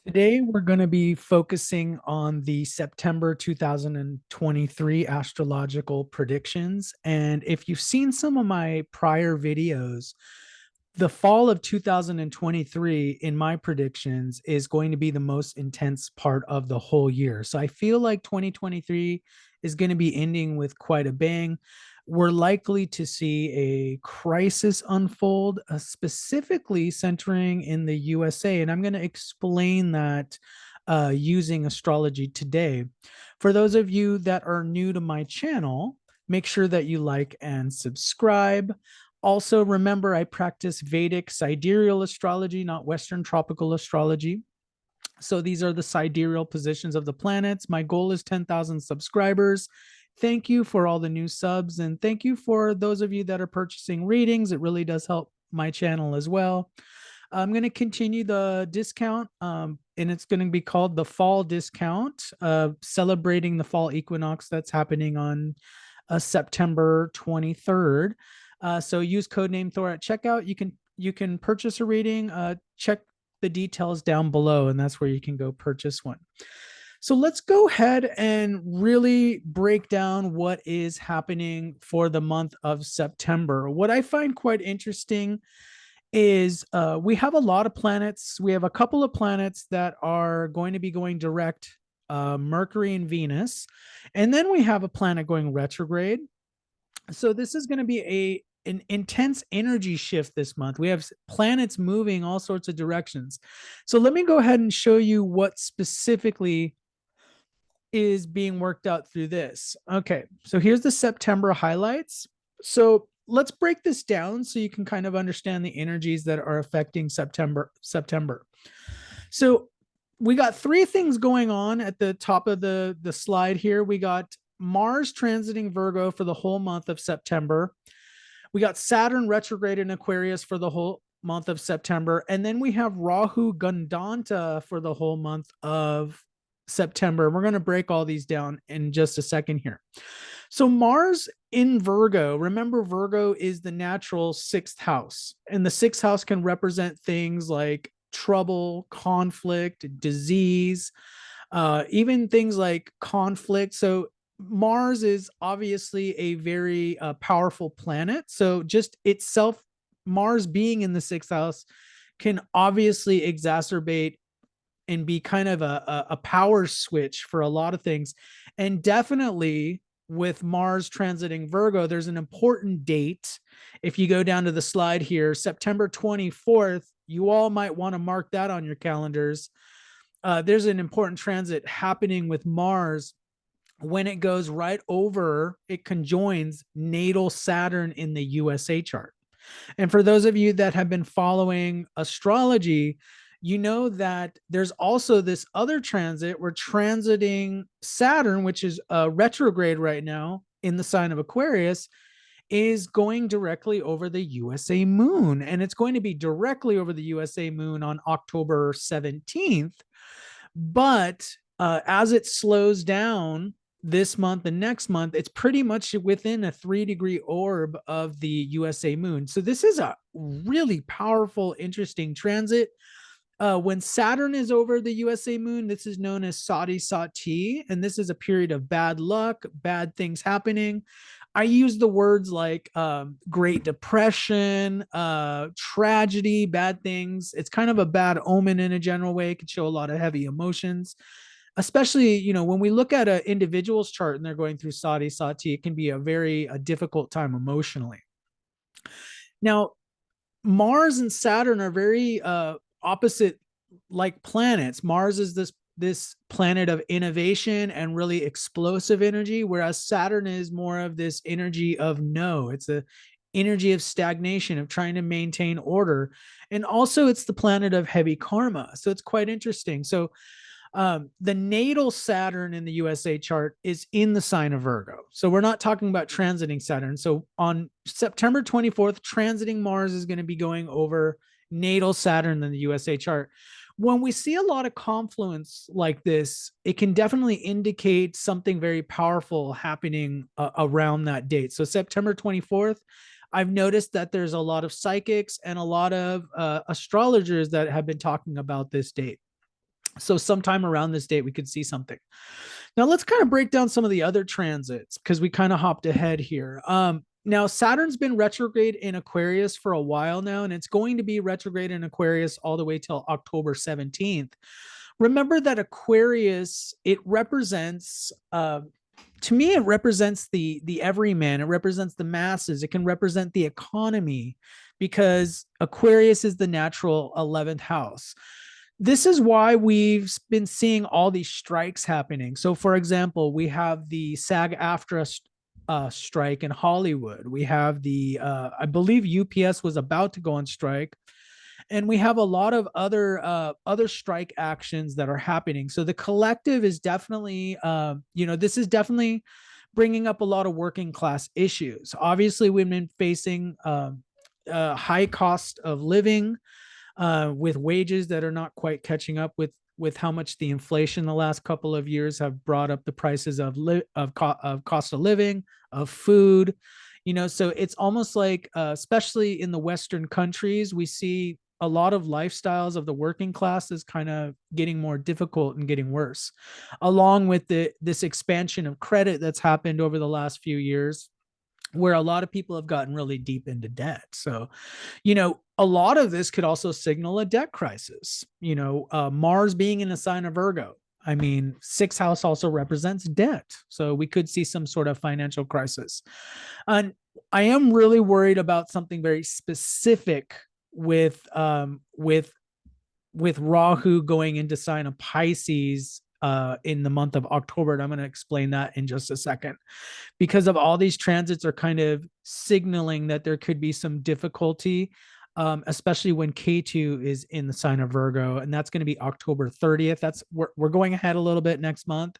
Today, we're going to be focusing on the September 2023 astrological predictions. And if you've seen some of my prior videos, the fall of 2023 in my predictions is going to be the most intense part of the whole year. So I feel like 2023 is going to be ending with quite a bang. We're likely to see a crisis unfold, specifically centering in the USA. And I'm going to explain that using astrology today. For those of you that are new to my channel, make sure that you like and subscribe. Also, remember, I practice Vedic sidereal astrology, not Western tropical astrology. So these are the sidereal positions of the planets. My goal is 10,000 subscribers. Thank you for all the new subs. And thank you for those of you that are purchasing readings. It really does help my channel as well. I'm going to continue the discount, and it's going to be called the fall discount, celebrating the fall equinox that's happening on September 23rd. So use codename Thor at checkout. You can purchase a reading. Check the details down below, and that's where you can go purchase one. So let's go ahead and really break down what is happening for the month of September. What I find quite interesting is we have a lot of planets. We have a couple of planets that are going to be going direct, Mercury and Venus. And then we have a planet going retrograde. So this is going to be an intense energy shift this month. We have planets moving all sorts of directions. So let me go ahead and show you what specifically is being worked out through this. Okay, so here's the September highlights. So let's break this down so you can kind of understand the energies that are affecting September. So we got three things going on at the top of the slide here. We got Mars transiting Virgo for the whole month of September. We got Saturn retrograde in Aquarius for the whole month of September. And then we have Rahu Gandanta for the whole month of September. We're going to break all these down in just a second here. So Mars in Virgo, remember Virgo is the natural sixth house, and the sixth house can represent things like trouble, conflict, disease, even things like conflict. So Mars is obviously a very powerful planet. So just itself, Mars being in the sixth house can obviously exacerbate and be kind of a power switch for a lot of things. And definitely with Mars transiting Virgo, there's an important date. If you go down to the slide here, September 24th, you all might want to mark that on your calendars. There's an important transit happening with Mars when it goes right over, it conjoins natal Saturn in the USA chart. And for those of you that have been following astrology, you know that there's also this other transit. We're transiting Saturn, which is retrograde right now in the sign of Aquarius, is going directly over the USA moon. And it's going to be directly over the USA moon on October 17th. But as it slows down this month and next month, it's pretty much within a 3-degree orb of the USA moon. So this is a really powerful, interesting transit. When Saturn is over the USA moon, this is known as Sati Sati, and this is a period of bad luck, bad things happening. I use the words like Great Depression, tragedy, bad things. It's kind of a bad omen in a general way. It can show a lot of heavy emotions, especially, when we look at an individual's chart and they're going through Sati Sati, it can be a difficult time emotionally. Now, Mars and Saturn are very opposite like planets. Mars is this planet of innovation and really explosive energy, whereas Saturn is more of this energy of no. It's a energy of stagnation, of trying to maintain order. And also it's the planet of heavy karma. So it's quite interesting. So the natal Saturn in the USA chart is in the sign of Virgo. So we're not talking about transiting Saturn. So on September 24th, transiting Mars is going to be going over natal Saturn in the USA chart. When we see a lot of confluence like this, it can definitely indicate something very powerful happening around that date. So September 24th, I've noticed that there's a lot of psychics and a lot of astrologers that have been talking about this date. So sometime around this date, we could see something. Now let's kind of break down some of the other transits because we kind of hopped ahead here. Now Saturn's been retrograde in Aquarius for a while now, and it's going to be retrograde in Aquarius all the way till October 17th. Remember that Aquarius, it represents to me, it represents the everyman. It represents the masses. It can represent the economy because Aquarius is the natural 11th house. This is why we've been seeing all these strikes happening. So, for example, we have the SAG-AFTRA strike in Hollywood. We have I believe UPS was about to go on strike, and we have a lot of other strike actions that are happening. So the collective is definitely, this is definitely bringing up a lot of working class issues. Obviously, we've been facing high cost of living, with wages that are not quite catching up with how much the inflation the last couple of years have brought up the prices of cost of living, of food. So it's almost like, especially in the Western countries, we see a lot of lifestyles of the working class is kind of getting more difficult and getting worse, along with this expansion of credit that's happened over the last few years, where a lot of people have gotten really deep into debt. So, a lot of this could also signal a debt crisis. Mars being in a sign of Virgo. I mean, sixth house also represents debt. So we could see some sort of financial crisis. And I am really worried about something very specific with Rahu going into sign of Pisces in the month of October. And I'm going to explain that in just a second, because of all these transits are kind of signaling that there could be some difficulty, especially when K2 is in the sign of Virgo, and that's going to be October 30th. We're going ahead a little bit next month,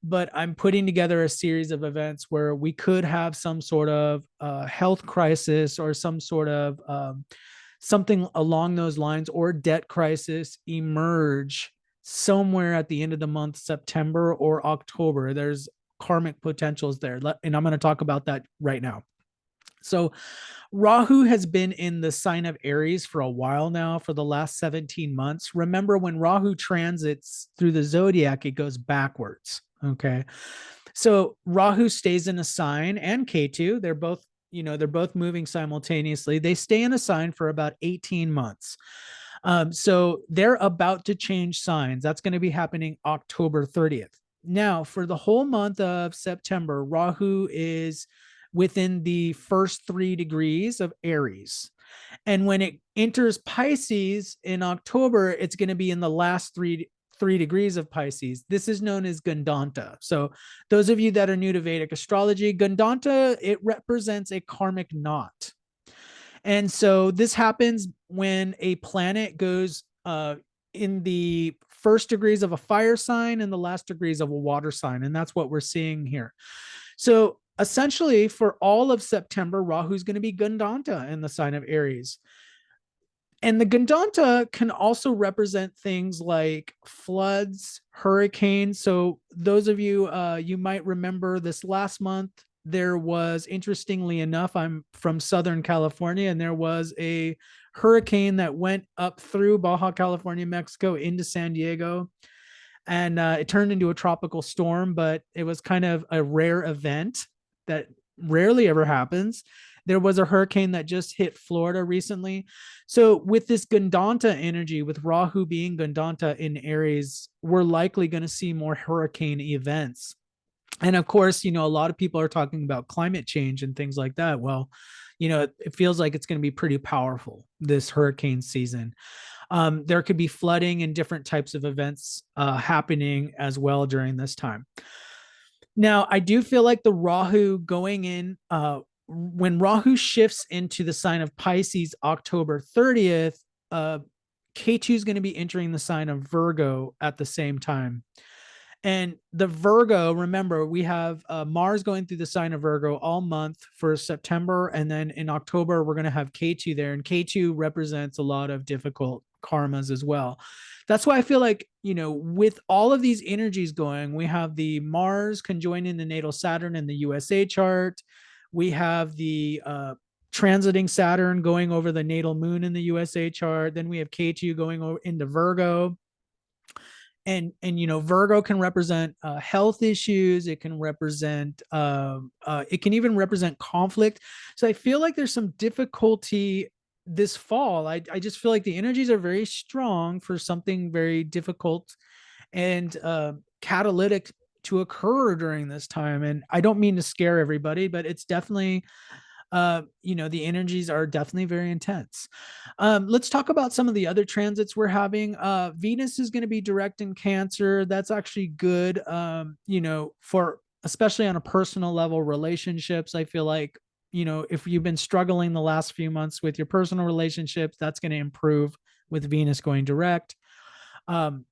but I'm putting together a series of events where we could have some sort of health crisis or some sort of something along those lines, or debt crisis emerge somewhere at the end of the month, September or October. There's karmic potentials there, and I'm going to talk about that right now. So Rahu has been in the sign of Aries for a while now, for the last 17 months. Remember, when Rahu transits through the zodiac, it goes backwards. Okay. So Rahu stays in a sign, and Ketu, they're both moving simultaneously. They stay in a sign for about 18 months. So they're about to change signs. That's going to be happening October 30th. Now, for the whole month of September, Rahu is within the first 3 degrees of Aries. And when it enters Pisces in October, it's going to be in the last three degrees of Pisces. This is known as Gandanta. So those of you that are new to Vedic astrology, Gandanta, it represents a karmic knot. And so this happens when a planet goes in the first degrees of a fire sign and the last degrees of a water sign. And that's what we're seeing here. So essentially, for all of September, Rahu's going to be Gandanta in the sign of Aries. And the Gandanta can also represent things like floods, hurricanes. So those of you, you might remember this last month, there was, interestingly enough, I'm from Southern California, and there was a hurricane that went up through Baja California, Mexico, into San Diego. And it turned into a tropical storm, but it was kind of a rare event that rarely ever happens. There was a hurricane that just hit Florida recently. So with this Gandanta energy, with Rahu being Gandanta in Aries, we're likely going to see more hurricane events. And of course, a lot of people are talking about climate change and things like that. Well, it feels like it's going to be pretty powerful this hurricane season. There could be flooding and different types of events happening as well during this time. Now, I do feel like the Rahu going in, when Rahu shifts into the sign of Pisces October 30th, Ketu is going to be entering the sign of Virgo at the same time. And the Virgo, remember, we have Mars going through the sign of Virgo all month for September. And then in October, we're going to have Ketu there. And Ketu represents a lot of difficult karmas as well. That's why I feel like, with all of these energies going, we have the Mars conjoining the natal Saturn in the USA chart. We have the transiting Saturn going over the natal moon in the USA chart. Then we have Ketu going over into Virgo. and Virgo can represent health issues. It can represent it can even represent conflict. So I feel like there's some difficulty this fall. I just feel like the energies are very strong for something very difficult and catalytic to occur during this time. And I don't mean to scare everybody, but it's definitely the energies are definitely very intense. Let's talk about some of the other transits we're having. Venus is going to be direct in Cancer. That's actually good, for especially on a personal level, relationships. I feel like, if you've been struggling the last few months with your personal relationships, that's going to improve with Venus going direct. Um,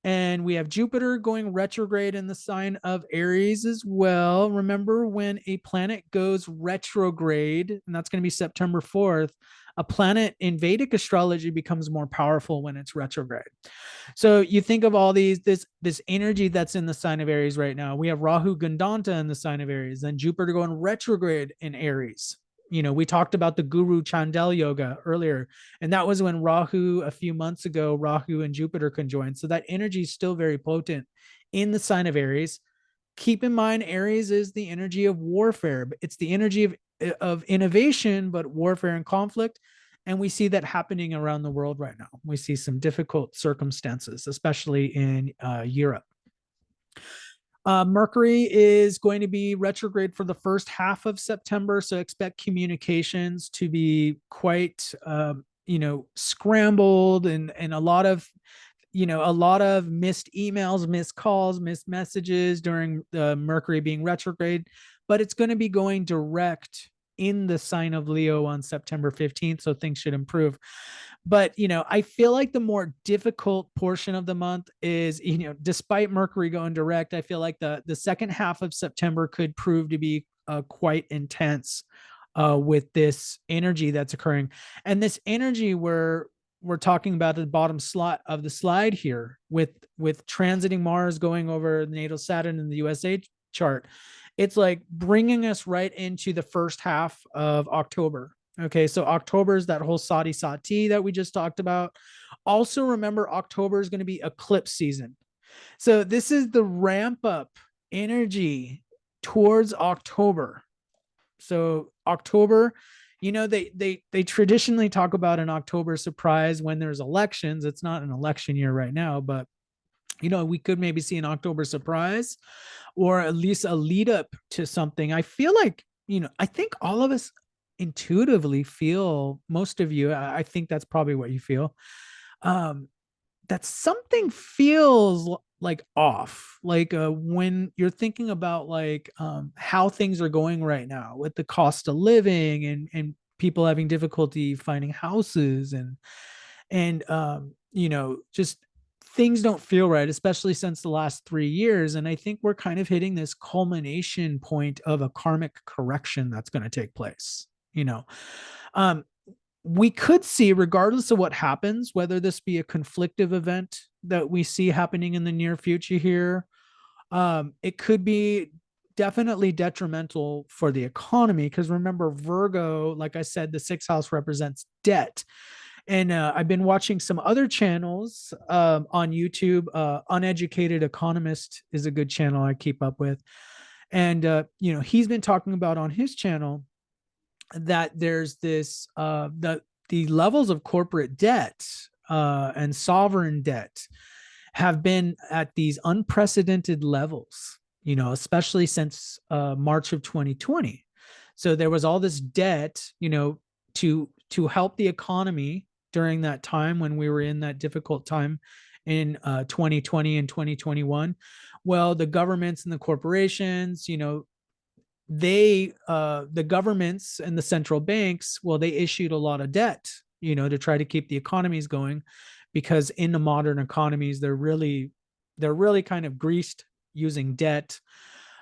and we have Jupiter going retrograde in the sign of Aries as well. Remember, when a planet goes retrograde, and that's going to be September 4th, a planet in Vedic astrology becomes more powerful when it's retrograde. So you think of all this energy that's in the sign of Aries right now. We have Rahu Gandanta in the sign of Aries, then Jupiter going retrograde in Aries. We talked about the Guru Chandel yoga earlier, and that was when Rahu, a few months ago, Rahu and Jupiter conjoined. So that energy is still very potent in the sign of Aries. Keep in mind, Aries is the energy of warfare. It's the energy of innovation, but warfare and conflict. And we see that happening around the world right now. We see some difficult circumstances, especially in Europe. Mercury is going to be retrograde for the first half of September, so expect communications to be quite, scrambled, and a lot of missed emails, missed calls, missed messages during the Mercury being retrograde. But it's going to be going direct in the sign of Leo on September 15th, so things should improve. But I feel like the more difficult portion of the month is, despite Mercury going direct, I feel like the second half of September could prove to be quite intense with this energy that's occurring. And this energy we're talking about at the bottom slot of the slide here, with transiting Mars going over the natal Saturn in the USA chart. It's like bringing us right into the first half of October. Okay, so October is that whole Sati Sati that we just talked about. Also, remember, October is going to be eclipse season. So this is the ramp up energy towards October. So October, they traditionally talk about an October surprise when there's elections. It's not an election year right now, but we could maybe see an October surprise, or at least a lead up to something. I feel like, I think all of us intuitively feel, most of you, I think that's probably what you feel, that something feels like off, like when you're thinking about like how things are going right now with the cost of living, and people having difficulty finding houses, and just things don't feel right, especially since the last 3 years. And I think we're kind of hitting this culmination point of a karmic correction that's going to take place. Um, we could see, regardless of what happens, whether this be a conflictive event that we see happening in the near future here, it could be definitely detrimental for the economy. Because remember, Virgo, like I said, the sixth house represents debt. And I've been watching some other channels on YouTube. Uneducated Economist is a good channel I keep up with. And, he's been talking about on his channel that there's this, the levels of corporate debt and sovereign debt have been at these unprecedented levels, especially since March of 2020. So there was all this debt, to help the economy during that time when we were in that difficult time in 2020 and 2021. Well, the governments and the corporations, the governments and the central banks, well, they issued a lot of debt, to try to keep the economies going, because in the modern economies, they're really kind of greased using debt.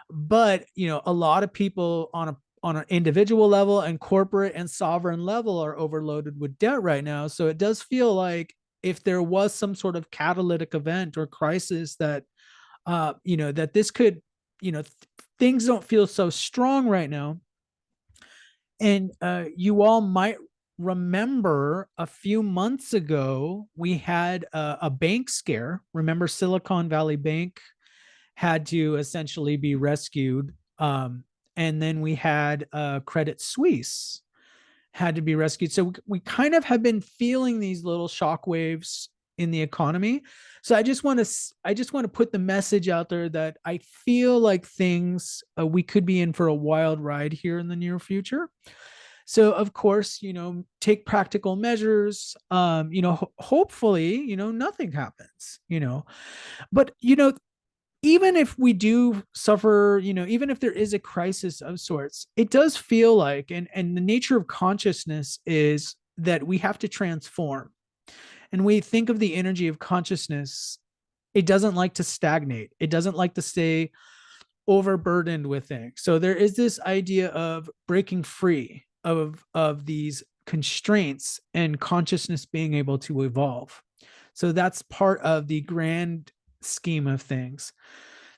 But a lot of people on an individual level and corporate and sovereign level are overloaded with debt right now. So it does feel like if there was some sort of catalytic event or crisis that that this could, things don't feel so strong right now, and you all might remember a few months ago, we had a bank scare. Remember, Silicon Valley Bank had to essentially be rescued. And then we had Credit Suisse had to be rescued. So we kind of have been feeling these little shock waves in the economy. So I just want to put the message out there that I feel like things we could be in for a wild ride here in the near future. So of course, take practical measures. Hopefully, nothing happens. But even if we do suffer, even if there is a crisis of sorts, it does feel like, and the nature of consciousness is that we have to transform. And we think of the energy of consciousness, it doesn't like to stagnate. It doesn't like to stay overburdened with things. So there is this idea of breaking free of these constraints and consciousness being able to evolve. So that's part of the grand scheme of things.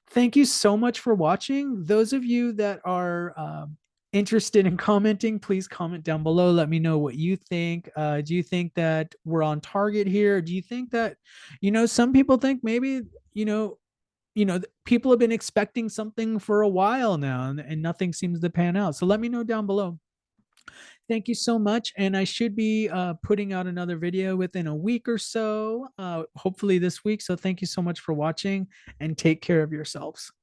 Thank you so much for watching. Those of you that are interested in commenting, please comment down below. Let me know what you think. Do you think that we're on target here? Do you think that, some people think maybe, people have been expecting something for a while now, and nothing seems to pan out. So let me know down below. Thank you so much. And I should be putting out another video within a week or so, hopefully this week. So thank you so much for watching, and take care of yourselves.